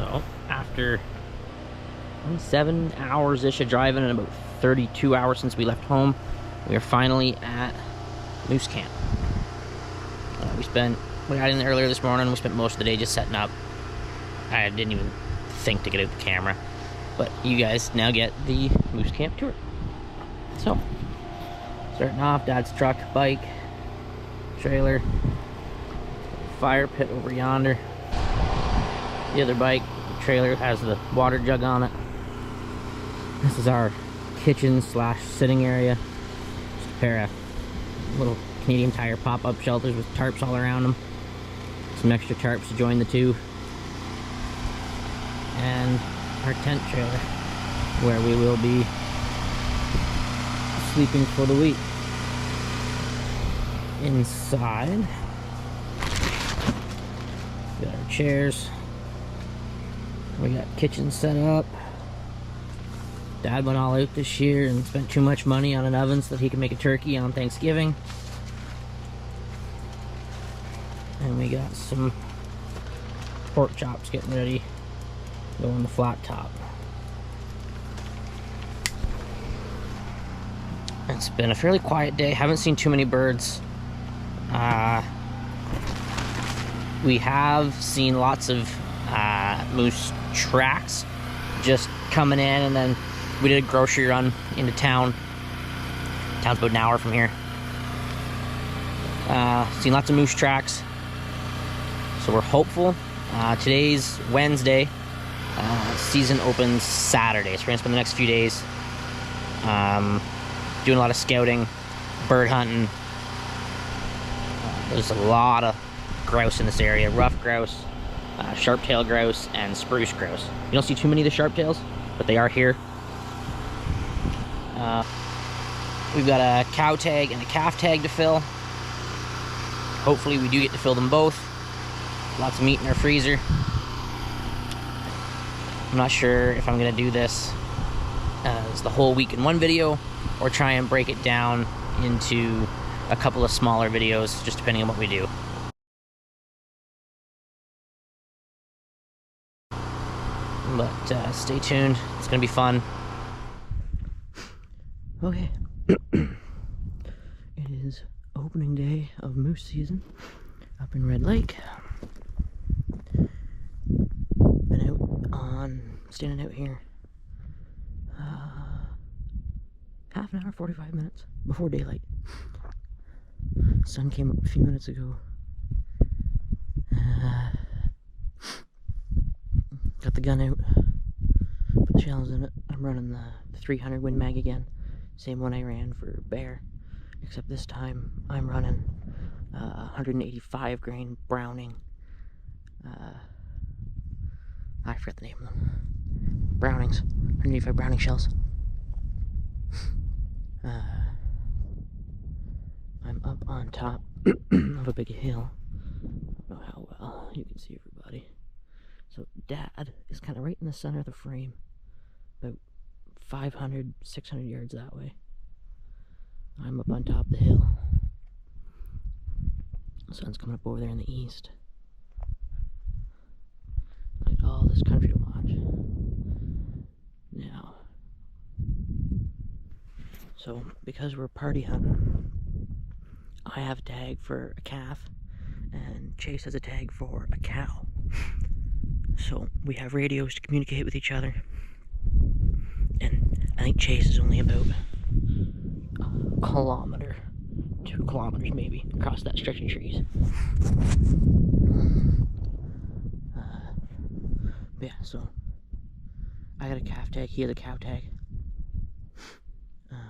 So after 7 hours-ish of driving and about 32 hours since we left home, we are finally at Moose Camp. We got in earlier this morning. We spent most of the day just setting up. I didn't even think to get out the camera, but you guys now get the Moose Camp tour. So, starting off, Dad's truck, bike, trailer, fire pit over yonder. The other bike, the trailer, has the water jug on it. This is our kitchen slash sitting area. Just a pair of little Canadian Tire pop-up shelters with tarps all around them. Some extra tarps to join the two. And our tent trailer, where we will be sleeping for the week. Inside, we got our chairs. We got kitchen set up. Dad went all out this year and spent too much money on an oven so that he could make a turkey on Thanksgiving. And we got some pork chops getting ready to go on the flat top. It's been a fairly quiet day. Haven't seen too many birds. We have seen lots of moose tracks just coming in, and then we did a grocery run into town. Town's about an hour from here. Seen lots of moose tracks, so we're hopeful. Today's Wednesday. Season opens Saturday, so we're gonna spend the next few days doing a lot of scouting, bird hunting. There's a lot of grouse in this area. Rough grouse, sharp-tailed grouse, and spruce grouse. You don't see too many of the sharp-tails, but they are here. We've got a cow tag and a calf tag to fill. Hopefully we do get to fill them both. Lots of meat in our freezer. I'm not sure if I'm gonna do this as the whole week in one video, or try and break it down into a couple of smaller videos, just depending on what we do. But stay tuned, it's gonna be fun. Okay. It is opening day of moose season up in Red Lake. Been standing out here half an hour, 45 minutes before daylight. Sun came up a few minutes ago. Got the gun out, put the shells in it. I'm running the 300 Win Mag again, same one I ran for bear, except this time I'm running 185 grain Browning. I forget the name of them. Brownings, 185 Browning shells. I'm up on top of a big hill. I don't know how well you can see everybody. So Dad is kind of right in the center of the frame, about 500, 600 yards that way. I'm up on top of the hill. The sun's coming up over there in the east. Look at all this country to watch. Now, so because we're party hunting, I have a tag for a calf, and Chase has a tag for a cow. So we have radios to communicate with each other, and I think Chase is only about a kilometer, 2 kilometers maybe, across that stretch of trees. Yeah, so I got a calf tag, he had a cow tag.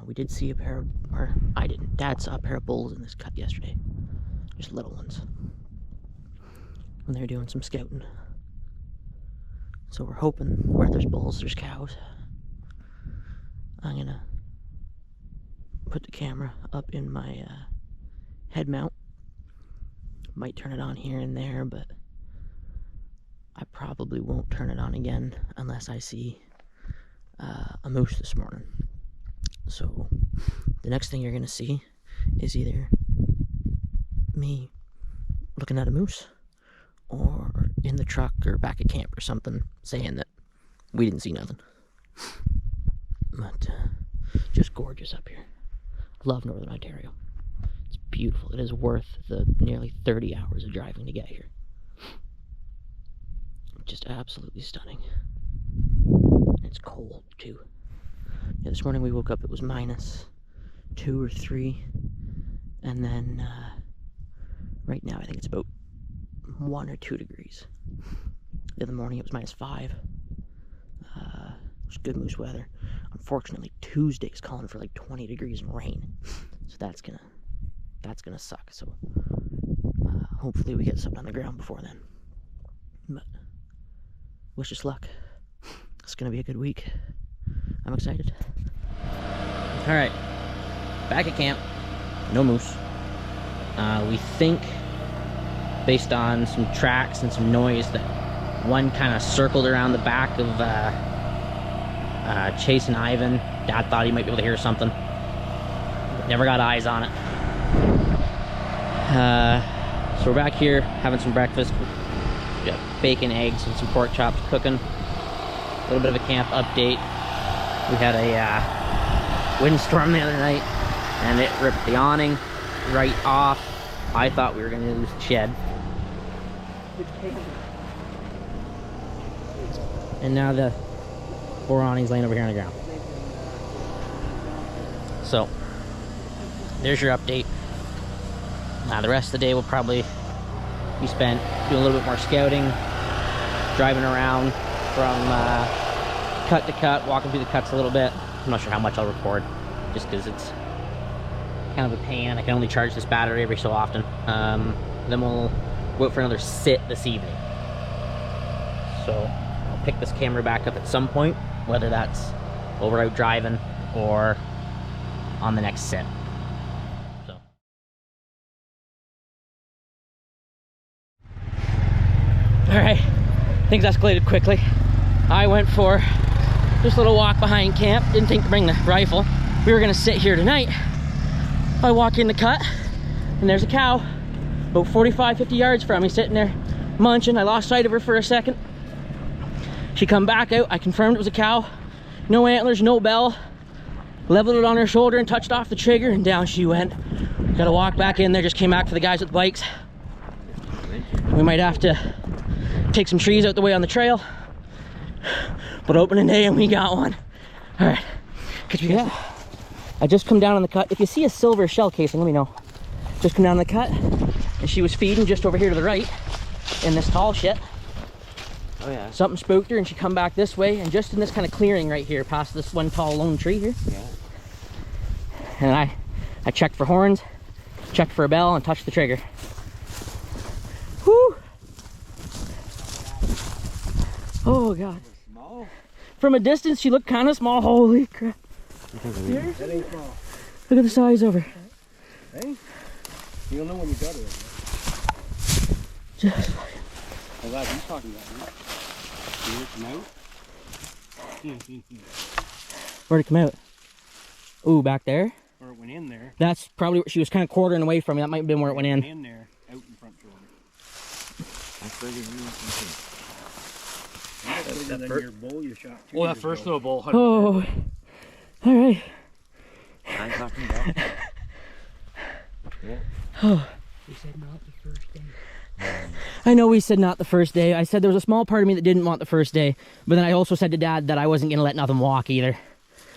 We did see a pair of, or I didn't, Dad saw a pair of bulls in this cut yesterday. Just little ones. When they were doing some scouting. So we're hoping where there's bulls, there's cows. I'm gonna put the camera up in my head mount. Might turn it on here and there, but I probably won't turn it on again unless I see a moose this morning. So the next thing you're gonna see is either me looking at a moose or in the truck or back at camp or something saying that we didn't see nothing. But just gorgeous up here. Love Northern Ontario. It's beautiful. It is worth the nearly 30 hours of driving to get here. Just absolutely stunning. It's cold too. Yeah, this morning we woke up, it was -2 or 3, and then right now I think it's about 1 or 2 degrees. The other morning it was -5. It was good moose weather. Unfortunately, Tuesday's calling for like 20 degrees and rain, so that's gonna suck. So hopefully we get something on the ground before then. But wish us luck. It's gonna be a good week. I'm excited. All right, back at camp. No moose. We think, based on some tracks and some noise, that one kind of circled around the back of Chase and Ivan. Dad thought he might be able to hear something. Never got eyes on it. So we're back here having some breakfast. We got bacon, eggs, and some pork chops cooking. A little bit of a camp update. We had a windstorm the other night, and it ripped the awning right off. I thought we were going to lose the shed. And now the poor awning's laying over here on the ground. So, there's your update. Now the rest of the day will probably be spent doing a little bit more scouting, driving around from cut to cut, walking through the cuts a little bit. I'm not sure how much I'll record, just because it's kind of a pain. I can only charge this battery every so often. Then we'll go out for another sit this evening. So I'll pick this camera back up at some point, whether that's while we're out driving or on the next sit. So. All right, things escalated quickly. I went for just a little walk behind camp. Didn't think to bring the rifle. We were gonna sit here tonight. I walk in the cut, and there's a cow about 45, 50 yards from me sitting there munching. I lost sight of her for a second. She come back out. I confirmed it was a cow. No antlers, no bell. Leveled it on her shoulder and touched off the trigger, and down she went. Gotta walk back in there. Just came back for the guys with the bikes. We might have to take some trees out the way on the trail. But opening day and we got one. All right. Yeah. I just come down on the cut. If you see a silver shell casing, let me know. Just come down the cut, and she was feeding just over here to the right in this tall shit. Oh yeah. Something spooked her, and she come back this way, and just in this kind of clearing right here, past this one tall lone tree here. Yeah. And I checked for horns, checked for a bell, and touched the trigger. Whoo! Oh god. Small. From a distance, she looked kind of small. Holy crap! Here? That ain't small. Look at the size of her. Hey, you'll know when you got her. Just fucking. I'm glad he's talking about it. Did it come out? Where'd it come out? Ooh, back there? Or it went in there. That's probably where she was kind of quartering away from me. That might have been where it went in. In there, out in front shoulder. That's bigger than you think. That's bigger than your bull you shot 2 years that first ago. Little bull. 100%. Oh. All right. I'm talking about. Yeah. Oh. We said not the first day. I know we said not the first day. I said there was a small part of me that didn't want the first day, but then I also said to Dad that I wasn't going to let nothing walk either.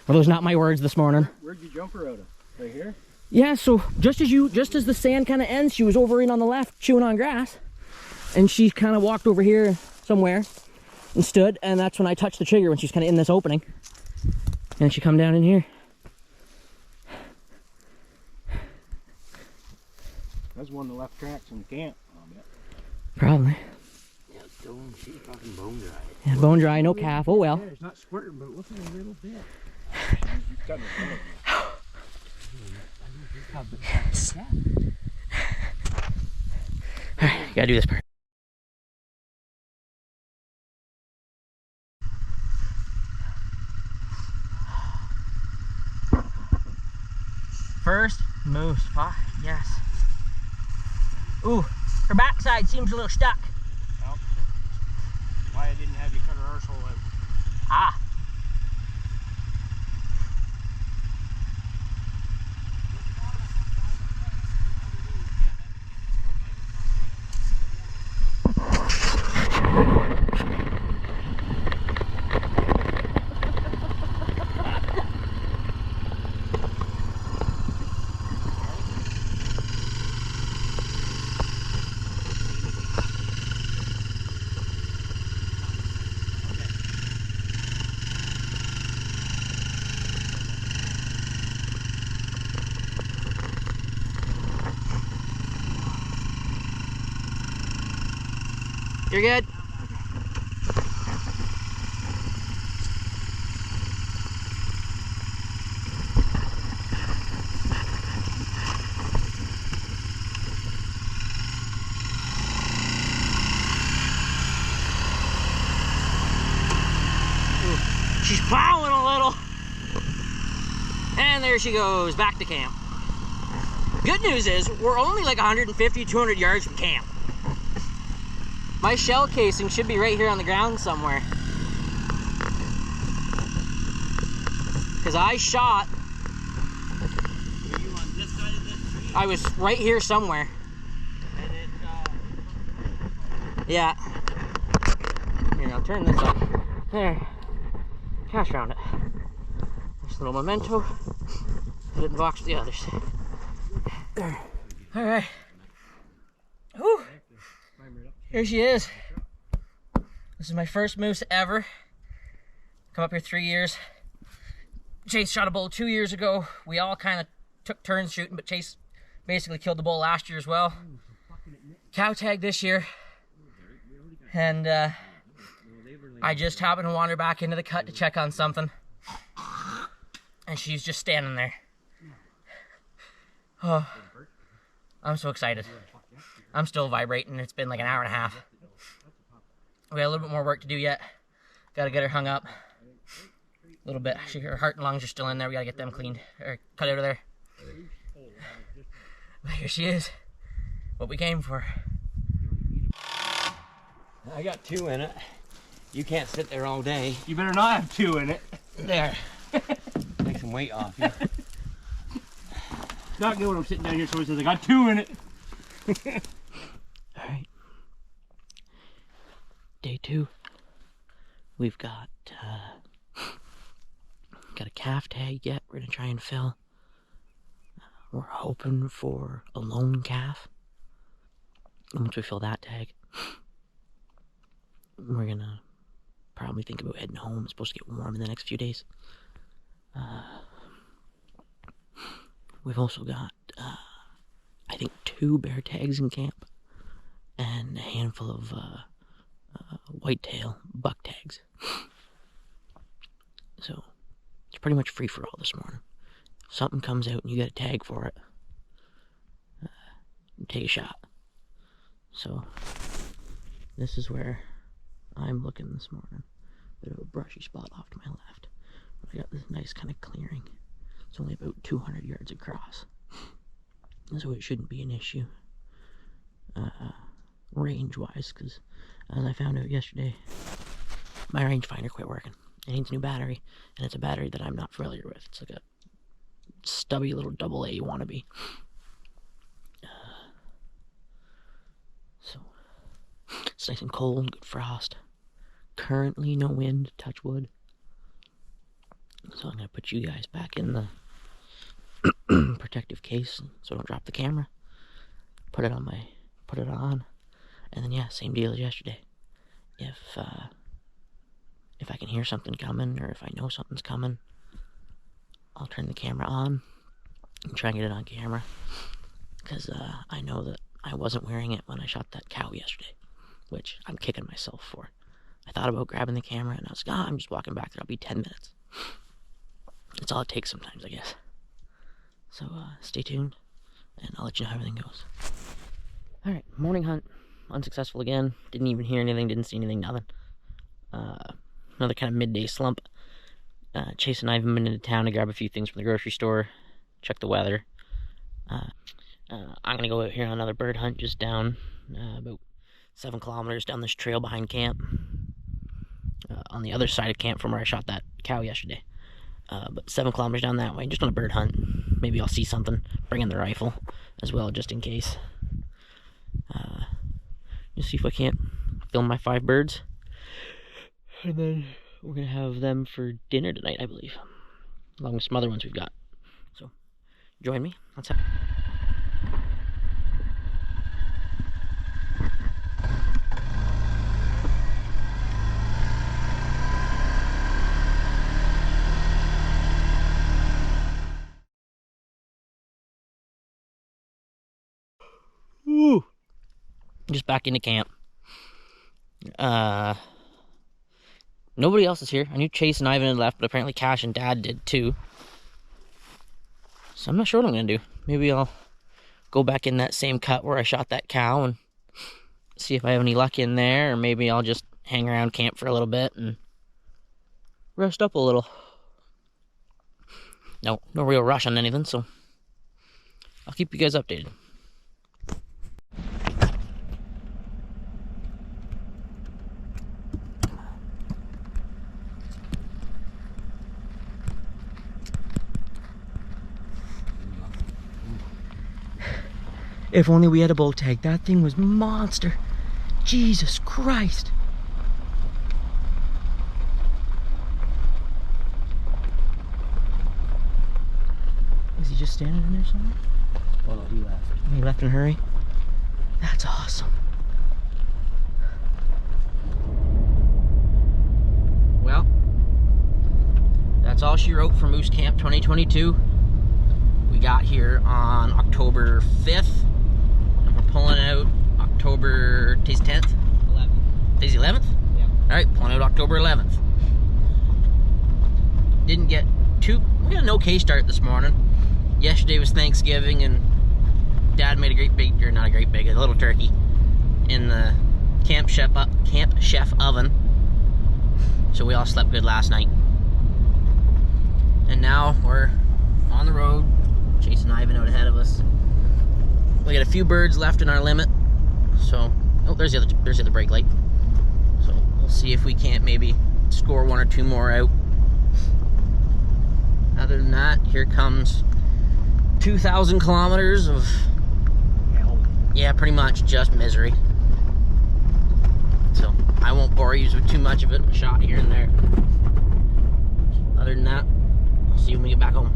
Well, those are not my words this morning. Where'd you jump her out of? Right here? Yeah, so just as the sand kind of ends, she was over in on the left chewing on grass. And she kind of walked over here somewhere and stood, and that's when I touched the trigger when she's kind of in this opening. And she come down in here. That's one of the left tracks in the camp, I'll bet. Probably. Yeah, she's fucking bone dry. Yeah, bone dry, no calf. Oh well. Yeah, it's not squirting, but look at a little bit. Yes. Alright, gotta do this part. First moose spot, yes. Ooh, her backside seems a little stuck. I didn't have you cut our arsehole out. Ah. You're good. She's plowing a little. And there she goes, back to camp. Good news is, we're only like 150, 200 yards from camp. My shell casing should be right here on the ground somewhere. Because I shot. Were you on this side of this tree? I was right here somewhere. And it, Yeah. Here, I'll turn this up. There. Cash around it. Nice little memento. Put it in the box with the others. There. Alright. Whew. Here she is. This is my first moose ever. Come up here 3 years. Chase shot a bull 2 years ago. We all kind of took turns shooting, but Chase basically killed the bull last year as well. Cow tag this year. And I just happened to wander back into the cut to check on something. And she's just standing there. Oh, I'm so excited. I'm still vibrating. It's been like an hour and a half. We got a little bit more work to do yet. Got to get her hung up. A little bit. Her heart and lungs are still in there. We got to get them cleaned or cut out of there. But here she is. What we came for. I got 2 in it. You can't sit there all day. You better not have 2 in it. There. Take some weight off you. Not good when I'm sitting down here, someone says I got 2 in it. Alright. Day 2. We've got a calf tag yet. We're gonna try and fill. We're hoping for a lone calf. And once we fill that tag, we're gonna probably think about heading home. It's supposed to get warm in the next few days. We've also got, I think, 2 bear tags in camp and a handful of whitetail buck tags. So it's pretty much free for all this morning. If something comes out and you get a tag for it, take a shot. So this is where I'm looking this morning. Bit of a brushy spot off to my left. But I got this nice kind of clearing. It's only about 200 yards across. So it shouldn't be an issue range-wise, because as I found out yesterday, my rangefinder quit working. It needs a new battery, and it's a battery that I'm not familiar with. It's like a stubby little AA wannabe. So it's nice and cold, good frost. Currently no wind, touch wood. So I'm gonna put you guys back in the protective case so I don't drop the camera. Put it on, and then yeah, same deal as yesterday. If I can hear something coming, or if I know something's coming, I'll turn the camera on and try and get it on camera. Because I know that I wasn't wearing it when I shot that cow yesterday, which I'm kicking myself for. I thought about grabbing the camera, and I was like, I'm just walking back there, I'll be 10 minutes. That's all it takes sometimes, I guess. So stay tuned, and I'll let you know how everything goes. Alright, morning hunt. Unsuccessful again. Didn't even hear anything, didn't see anything, nothing. Another kind of midday slump. Chase and I have been into town to grab a few things from the grocery store, check the weather. I'm gonna go out here on another bird hunt just down about 7 kilometers down this trail behind camp. on the other side of camp from where I shot that cow yesterday. But 7 kilometers down that way, just on a bird hunt. Maybe I'll see something, bring in the rifle as well, just in case. Just see if I can't film my 5 birds. And then we're gonna have them for dinner tonight, I believe, along with some other ones we've got. So join me. Let's have. Woo! Just back into camp. Nobody else is here. I knew Chase and Ivan had left, but apparently Cash and Dad did too. So I'm not sure what I'm gonna do. Maybe I'll go back in that same cut where I shot that cow and see if I have any luck in there, or maybe I'll just hang around camp for a little bit and rest up a little. No real rush on anything, so I'll keep you guys updated. If only we had a bow tag. That thing was monster. Jesus Christ. Is he just standing in there somewhere? Oh no, he left. He left in a hurry? That's awesome. Well, that's all she wrote for Moose Camp 2022. We got here on October 5th. We're pulling out October, today's 10th? 11. Today's 11th? Yeah. Alright, pulling out October 11th. Didn't get we got an okay start this morning. Yesterday was Thanksgiving and Dad made a little turkey in the Camp Chef oven. So we all slept good last night. And now we're on the road. Chase and Ivan out ahead of us. We got a few birds left in our limit, so there's the other brake light. So we'll see if we can't maybe score 1 or 2 more out. Other than that, here comes 2,000 kilometers of yeah, pretty much just misery. So I won't bore you with too much of it. A shot here and there. Other than that, I'll see you when we get back home.